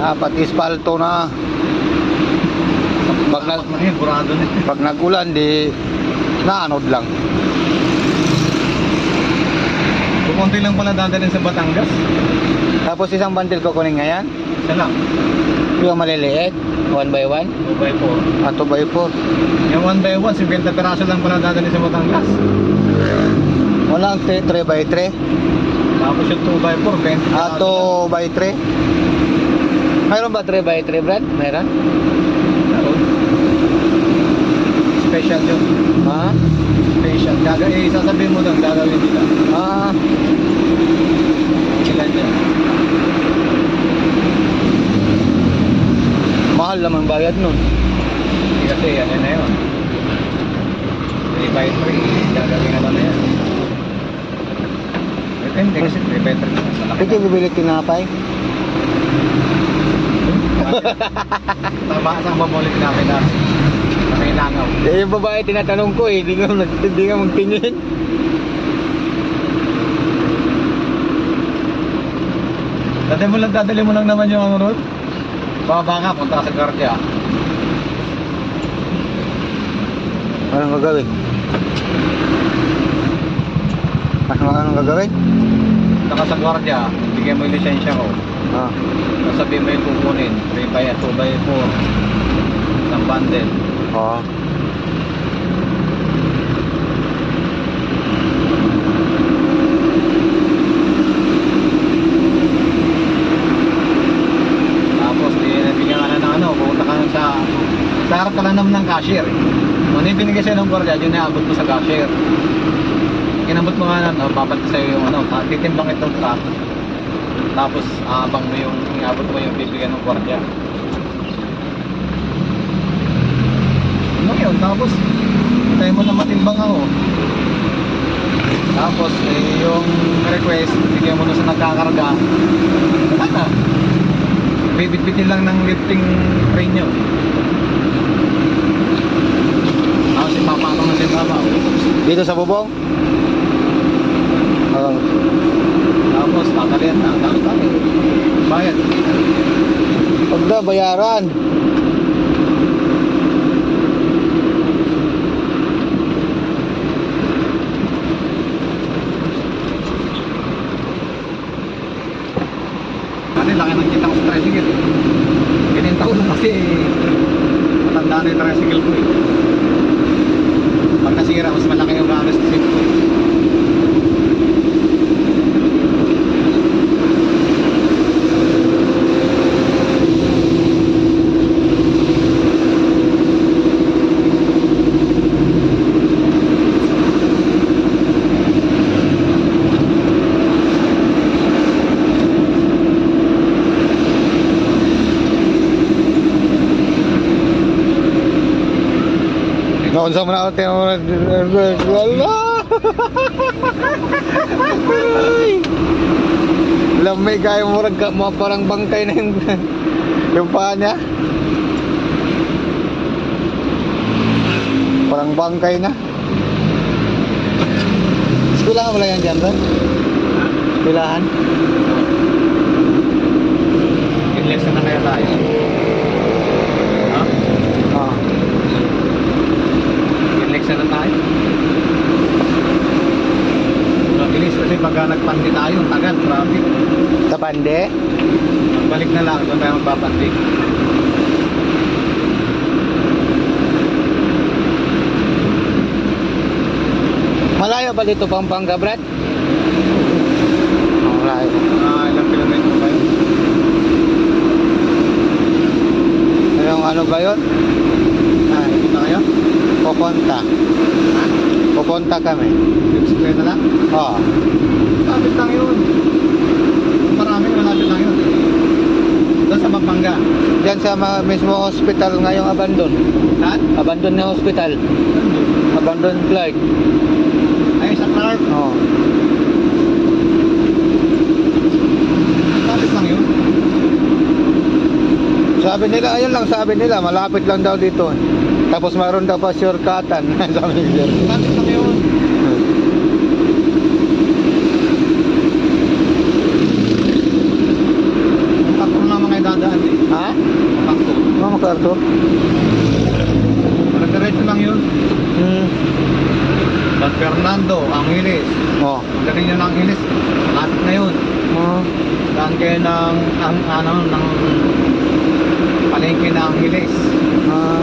Dapat ispalto na. Pag nagulan, di naanod lang. Kukunti lang pala dadalhin sa Batangas. Tapos isang bundle kukunin ngayon. Isa lang. Yung maliliit, 1 by 1. 2x4. 2 by 4. Yung 1 by 1, 50 peraso lang pala dadalhin sa Batangas. Walang 3 by 3. Tapos yung 2x4, 20 peraso 2 by 3. Mayroon ba 3 by 3, Brad? Mayroon? lang. Special yun. Ha? Special. Sasabihin mo doon, gagawin nila. Ah, Ilan yan? mahal naman bayad nun. Hindi kasi yan na yun. 3x3, gagawin naman na yan. Depende kasi 3x3 na sa laki. Pwede bibili tinapay? Tama sa mamulit namin na kailangan. Eh, yung babae tinatanong ko eh, hindi nga magtingin. Dadali mo lang naman yung ano ron. Bababa ka, punta ka sa guardia. Anong gagawin? Anong gagawin? Punta ka sa guardia, bigyan mo yung lisensya ko. Ah, Sabihin mo yung kukunin, 2x4, isang bundle. oo. Tapos, bigyan ka na ng ano, pupunta ka sa harap ka lang naman ng cashier. Kung ano yung binigay sa'yo ng guardia, yun na abot mo sa cashier. Kinabot mo nga na, papat sa'yo yung ano, titimbang itong truck. Tapos, abang mo yung, iabot mo yung bibigyan ng guardia. Ano yun? Tapos, tayo mo na matimbang ako. Tapos, yung request, bigyan mo na sa nagkakarga. Wala na. Bibit-bitin lang ng lifting crane nyo. Tapos, ipapatong na siya baba. Dito sa bubong? Oo. Tapos, tatalian na. Dami. Bayad. Pagda, bayaran. Kasi laki ng kita ko sa tricycle. Gininta ko lang kasi matanda na yung tricycle ko eh. Pag nasira, mas malaki yung gagas sa seat ko. Naunsa mo na ako tayo wala. Lamay kayo mo mga parang bangkay na yung paa niya. Parang bangkay na. Pilahan mo lang yan dyan, bro? Pilahan? Lesson na kaya tayo. Ha? Oo. Lesson na tayo. Mabilis kasi pagka nagpandi tayo, tagal, traffic. Sa Pande? Balik na lang, doon tayo magpapandi. Malayo ba dito Pampanga, Brad? Malayo. Ilang kilometro ba yun? Anong ano ba yun? Ikot na kayo? Pupunta. Pupunta kami. Bisikleta lang? Oo. Malapit lang yun. Maraming malapit lang yun. Doon sa Pampanga. Diyan sa mismo hospital ngayong abandon. Saan? Abandon na hospital. Abandon Clark. Ay, sa Clark. Oo. Malapit lang yun. Sabi nila, ayun lang sabi nila, malapit lang daw dito. Tapos mayroon daw pa shortcutan. Sabi nila. Malapit lang yun. Takbo na mga idadaan eh. MacArthur? Diretso lang yun. Hmm. San Fernando, Angeles. Oh. Magaling yun ang Angeles. Lapit na yun. Oh. Saan kayo ng palengke na Angeles. Ah.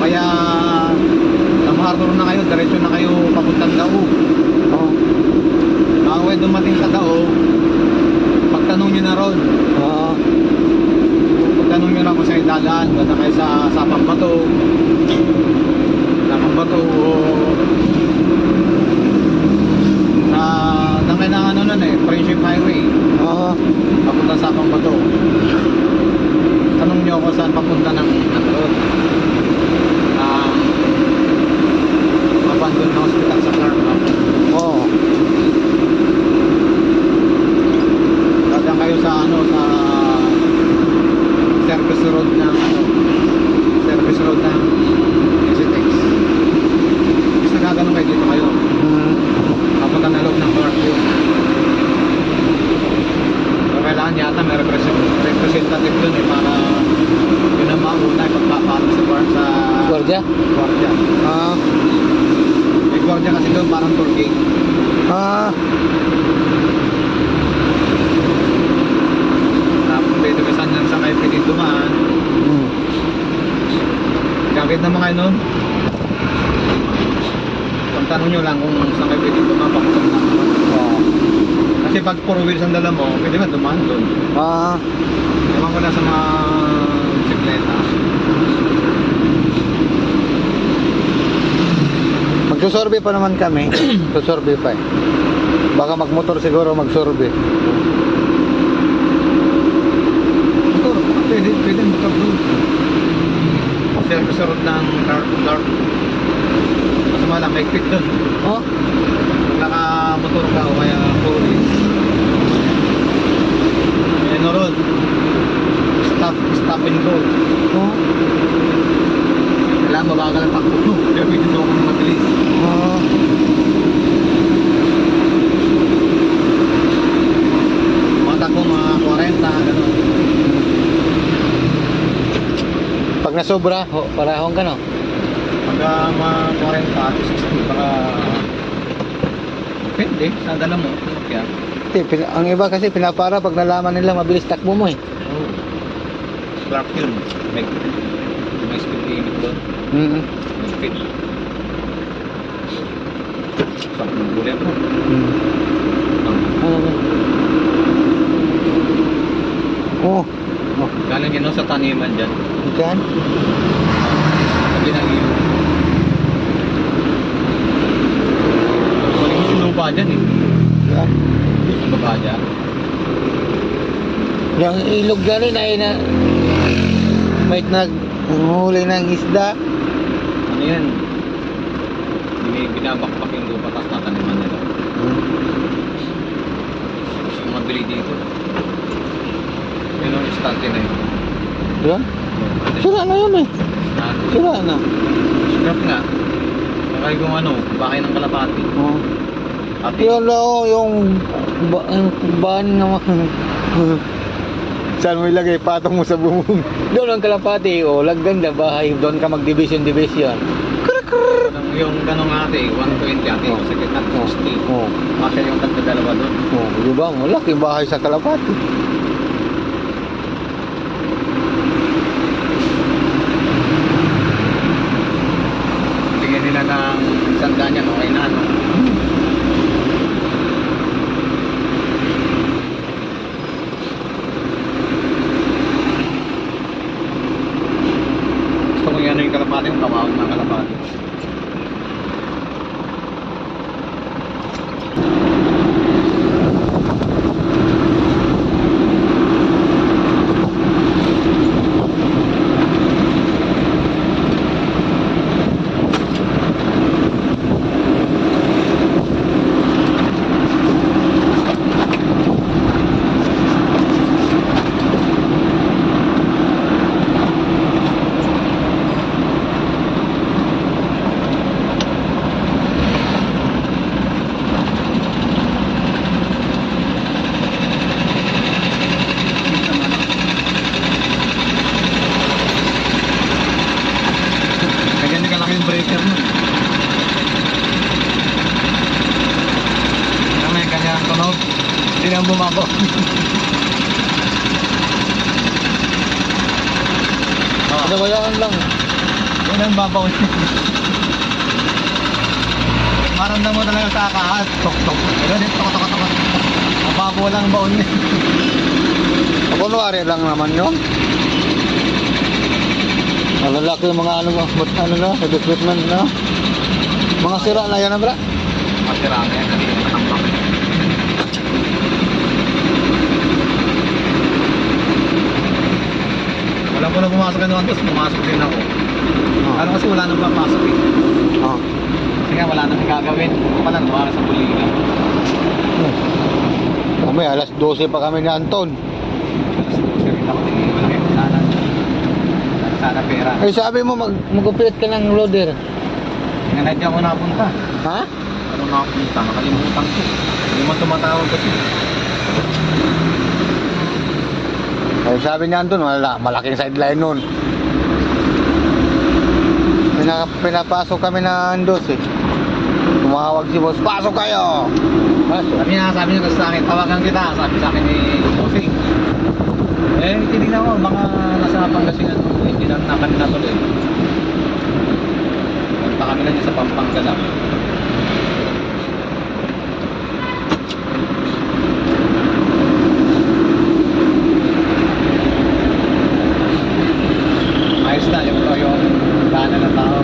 Kaya sa MacArthur na kayo, diretso na kayo papuntang Dao. Oh. Bago kayo dumating sa Dao, pagtanong nyo na ron. Ah. Pagtanong nyo lang kung saan dadaan, ganda kayo sa Sapang Bato. Sapang Bato o sa dangay ng ano nun Friendship Highway. Ah. Papunta sa Sapang Bato. Tanong nyo kung saan papunta ng road. Abandon na hospital sa Clark. Oh. Dadaan kayo sa sa service road ng service road ng Exitex. Kasi nagaganon kayo dito kayo. Hmm. Papunta na loob ng Clark yun. So, kailangan yata may representative dun para yun ang mauna pagpapalong sa Clark sa Guardia? Guardia. Ah. May Guardia kasi doon parang tour gate. Ah. Tapos pwede ka saan kayo pwede dumaan. Hmm. Gagawin naman kayo nun. Kung tanong nyo lang kung saan kayo pwede dumaan papunta na. Oh. Kasi pag 4 wheels ang dala mo, pwede ba dumaan doon? Ah. Ewan ko lang sa mga bisikleta. Magsusurvey pa naman kami. Susurvey pa eh. Baka magmotor siguro magsurvey. Motor, pwede motor doon. Service road ng Clark. Mas malang may quick doon. Oh. Kung naka-motor ka o kaya 4 wheels. Ano road? Stop and go. Oh. Kailangan mabagal ang takbo mo. Kaya pwede doon kang mabilis. Ah. Mga takbo, mga 40, gano'n. Pag nasobra, parahong ka no? Pagka mga 40 to 60 para depende sa dala mo. Kaya, Ang iba kasi pinapara pag nalaman nila mabilis takbo mo eh. Clark Hill, may speed limit doon. Mm. May speed. Sa bulan mo. Oh, Oh, galing yan no, sa taniman dyan. dyan. Sabi ng iyo. Walang sinuba dyan eh. Yan. Sa baba dyan. Yung ilog dyan rin ay na may naghuli ng isda. Ano yan? Binabakpak yung lupa tapos nataniman nila. Gusto mabili dito. Yun ang instante na yun. Yan. Sira na yun eh. Sira na. Scrap nga. Saka yung bahay ng kalapati. Oh. At Yun lang yung bahan naman. Saan mo ilagay? Patong mo sa bubong. Doon ang kalapati. O, lagdan na bahay. Doon ka mag-division. yung ganong ate, 120 ate, Oh. sa gitna 60. Oh. Kasi yung tagdadalawa doon. Oh, di ba? Malaking bahay sa kalapati. Bigyan nila ng sandaan yan, okay na ano. Gusto ko yung yung kalapati, yung tawag ng kalapati. walang bumabaw. Nabayaan lang. Yun ang babaw niya. Maramdam mo talaga sa akahat. Tok-tok. Pero din, tok-tok-tok. Mababaw lang ang baon niya. Kunwari lang naman yun. Malalaki yung mga ano na, equipment na. Mga sira na yan, bra. Masira na yan. Hindi na nakambak. Wala ko na pumasok ka naman, tapos pumasok din ako. Ano kasi wala nang papasok eh. Oh. Kasi nga wala nang gagawin. Kung pala, nawara sa buligan. Kami, alas 12 pa kami ni Anton. Ako din, malaki sana. Sana pera. Eh sabi mo, magupit ka ng loader. Nga di ako napunta. Ha? Ano nakapunta? Nakalimutan ko. Hindi mo tumatawag kasi. Eh sabi ni Anton, wala, malaking sideline nun. Pinapasok kami na Andos eh. Tumawag si boss, pasok kayo! Pasok. Sabi niya kasi sa akin, tawagan kita. Sabi sa akin ni Bossing. Eh, tinignan ko, mga nasa Pangasinan ko, hindi na kanina tuloy. Punta kami na dyan sa Pampanga lang. Ayos na, yung daanan ng tao.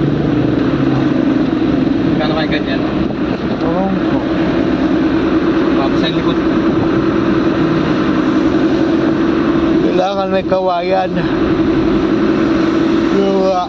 Kano kayo ganyan? Oo. Bago sa likod. Kailangan may kawayan. Diba?